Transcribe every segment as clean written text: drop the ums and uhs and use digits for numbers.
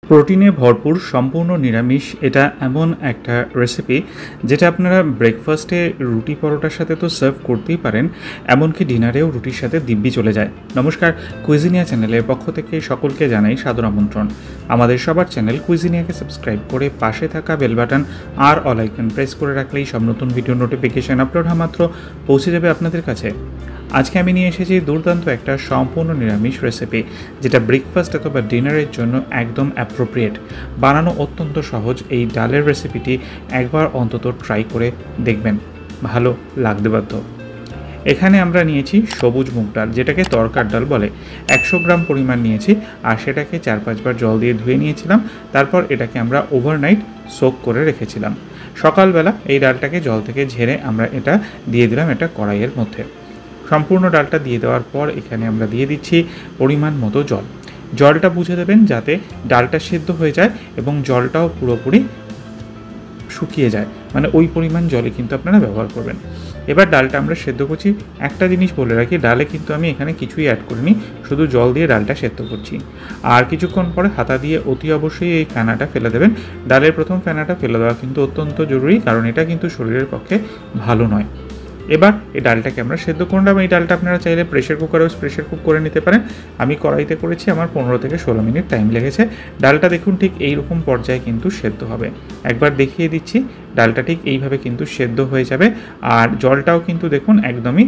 প্রোটিনে ভরপুর সম্পূর্ণ নিরামিষ এটা এমন একটা রেসিপি যেটা আপনারা ব্রেকফাস্টে রুটি পরোটার সাথে তো সার্ভ করতেই পারেন, এমনকি ডিনারেও রুটির সাথে দিব্যি চলে যায়। নমস্কার, কুইজিনিয়া চ্যানেলের পক্ষ থেকে সকলকে জানাই সাদর আমন্ত্রণ। আমাদের সবার চ্যানেল কুইজিনিয়াকে সাবস্ক্রাইব করে পাশে থাকা বেল বাটন আর অল আইকন প্রেস করে রাখলেই সব নতুন ভিডিও নোটিফিকেশান আপলোড হওয়া মাত্র পৌঁছে যাবে আপনাদের কাছে। আজকে আমি নিয়ে এসেছি দুর্দান্ত একটা সম্পূর্ণ নিরামিষ রেসিপি, যেটা ব্রেকফাস্ট অথবা ডিনারের জন্য একদম অ্যাপ্রোপ্রিয়েট। বানানো অত্যন্ত সহজ। এই ডালের রেসিপিটি একবার অন্তত ট্রাই করে দেখবেন, ভালো লাগতে বাধ্য। এখানে আমরা নিয়েছি সবুজ মুগ ডাল, যেটাকে তরকার ডাল বলে। 100 গ্রাম পরিমাণ নিয়েছি, আর সেটাকে 4-5 বার জল দিয়ে ধুয়ে নিয়েছিলাম। তারপর এটাকে আমরা ওভারনাইট সোক করে রেখেছিলাম। সকালবেলা এই ডালটাকে জল থেকে ঝেড়ে আমরা এটা দিয়ে দিলাম একটা কড়াইয়ের মধ্যে। সম্পূর্ণ ডালটা দিয়ে দেওয়ার পর এখানে আমরা দিয়ে দিচ্ছি পরিমাণ মতো জল। জলটা বুঝে দেবেন যাতে ডালটা সেদ্ধ হয়ে যায় এবং জলটাও পুরোপুরি শুকিয়ে যায়, মানে ওই পরিমাণ জলে কিন্তু আপনারা ব্যবহার করবেন। এবার ডালটা আমরা সেদ্ধ করছি। একটা জিনিস বলে রাখি, ডালে কিন্তু আমি এখানে কিছুই অ্যাড করিনি, শুধু জল দিয়ে ডালটা সেদ্ধ করছি। আর কিছুক্ষণ পরে হাতা দিয়ে অতি অবশ্যই এই ফেনাটা ফেলে দেবেন। ডালের প্রথম ফেনাটা ফেলে দেওয়া কিন্তু অত্যন্ত জরুরি, কারণ এটা কিন্তু শরীরের পক্ষে ভালো নয়। এবার এই ডালটাকে আমরা সেদ্ধ করলাম। এই ডালটা আপনারা চাইলে প্রেশার কুক করে নিতে পারেন। আমি কড়াইতে করেছি, আমার 15 থেকে 16 মিনিট টাইম লেগেছে। ডালটা দেখুন ঠিক এইরকম পর্যায়ে কিন্তু সেদ্ধ হবে। একবার দেখিয়ে দিচ্ছি, ডালটা ঠিক এইভাবে কিন্তু সেদ্ধ হয়ে যাবে। আর জলটাও কিন্তু দেখুন একদমই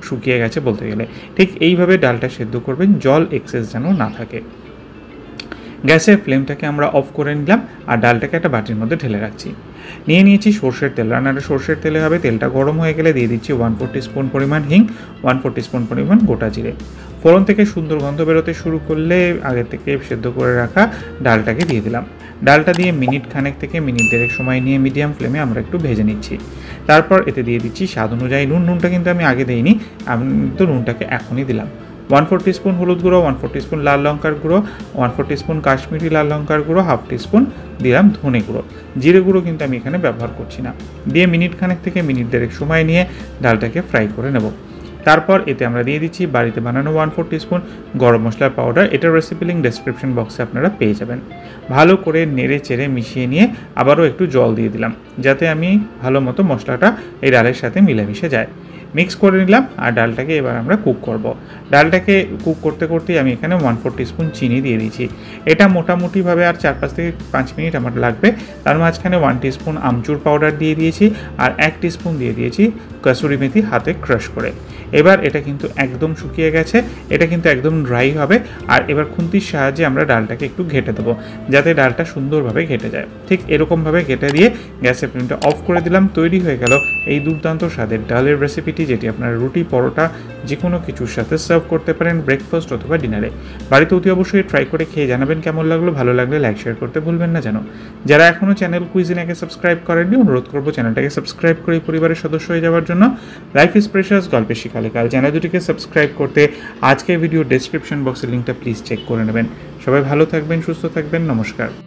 শুকিয়ে গেছে বলতে গেলে। ঠিক এইভাবে ডালটা সেদ্ধ করবেন, জল এক্সেস যেন না থাকে। গ্যাসের ফ্লেমটাকে আমরা অফ করে নিলাম, আর ডালটাকে একটা বাটির মধ্যে ঢেলে রাখছি। নিয়েছি সর্ষের তেল। রান্নাটা সর্ষের তেলে হবে। তেলটা গরম হয়ে গেলে দিয়ে দিচ্ছি 1/4 টিস্পুন পরিমাণ হিং, 1/4 টিস্পুন পরিমাণ গোটা জিরে। ফোড়ন থেকে সুন্দর গন্ধ বেরোতে শুরু করলে আগে থেকে সেদ্ধ করে রাখা ডালটাকে দিয়ে দিলাম। ডালটা দিয়ে মিনিট খানেক থেকে মিনিট 1.5 সময় নিয়ে মিডিয়াম ফ্লেমে আমরা একটু ভেজে নিচ্ছি। তারপর এতে দিয়ে দিচ্ছি স্বাদ অনুযায়ী নুন। নুনটা কিন্তু আমি আগে দিইনি, আমি তো নুনটাকে এখনই দিলাম। 1/4 টিস্পুন হলুদ গুঁড়ো, 1/4 টিস্পুন লাল লঙ্কার গুঁড়ো, 1/4 টিস্পুন কাশ্মীরি লাল লঙ্কার গুঁড়ো, 1/2 টিস্পুন দিলাম ধনে গুঁড়ো। জিরে গুঁড়ো কিন্তু আমি এখানে ব্যবহার করছি না। দিয়ে মিনিট খানেক থেকে মিনিট 1.5 সময় নিয়ে ডালটাকে ফ্রাই করে নেব। তারপর এতে আমরা দিয়ে দিচ্ছি বাড়িতে বানানো 1/4 টিস্পুন গরম মশলার পাউডার। এটার রেসিপি লিঙ্ক ডেসক্রিপশন বক্সে আপনারা পেয়ে যাবেন। ভালো করে নেড়ে চেড়ে মিশিয়ে নিয়ে আবারও একটু জল দিয়ে দিলাম, যাতে আমি ভালো মতো মশলাটা এই ডালের সাথে মিলেমিশে যায়। মিক্স করে নিলাম, আর ডালটাকে এবার আমরা কুক করব। ডালটাকে কুক করতে করতেই আমি এখানে 1/4 টিস্পুন চিনি দিয়ে দিয়েছি। এটা মোটামুটিভাবে আর 4-5 থেকে 5 মিনিট আমার লাগবে। তার মাঝখানে 1 টিস্পুন আমচুর পাউডার দিয়ে দিয়েছি, আর 1 টিস্পুন দিয়ে দিয়েছি কসুরি মেথি হাতে ক্রাশ করে। এবার এটা কিন্তু একদম শুকিয়ে গেছে, এটা কিন্তু একদম ড্রাই হবে। আর এবার খুন্তির সাহায্যে আমরা ডালটাকে একটু ঘেঁটে দেবো, যাতে ডালটা সুন্দরভাবে ঘেঁটে যায়। ঠিক এরকমভাবে ঘেঁটে দিয়ে গ্যাসের ফ্লেমটা অফ করে দিলাম। তৈরি হয়ে গেল এই দুর্দান্ত স্বাদের ডালের রেসিপিটি, যেটি আপনারা রুটি পরোটা যে কোনো কিছুর সাথে সার্ভ করতে পারেন ব্রেকফাস্ট অথবা ডিনারে। বাড়িতে অতি অবশ্যই ট্রাই করে খেয়ে জানাবেন কেমন লাগলো। ভালো লাগলে লাইক শেয়ার করতে ভুলবেন না যেন। যারা এখনও চ্যানেল কুইজিনিয়াকে সাবস্ক্রাইব করেননি, অনুরোধ করবো চ্যানেলটাকে সাবস্ক্রাইব করে পরিবারের সদস্য হয়ে যাওয়ার জন্য। লাইফ ইজ প্রেশাস, গল্পের শিখালে কাল চ্যানেল দুটিকে সাবস্ক্রাইব করতে আজকের ভিডিও ডেসক্রিপশন বক্সের লিঙ্কটা প্লিজ চেক করে নেবেন। সবাই ভালো থাকবেন, সুস্থ থাকবেন। নমস্কার।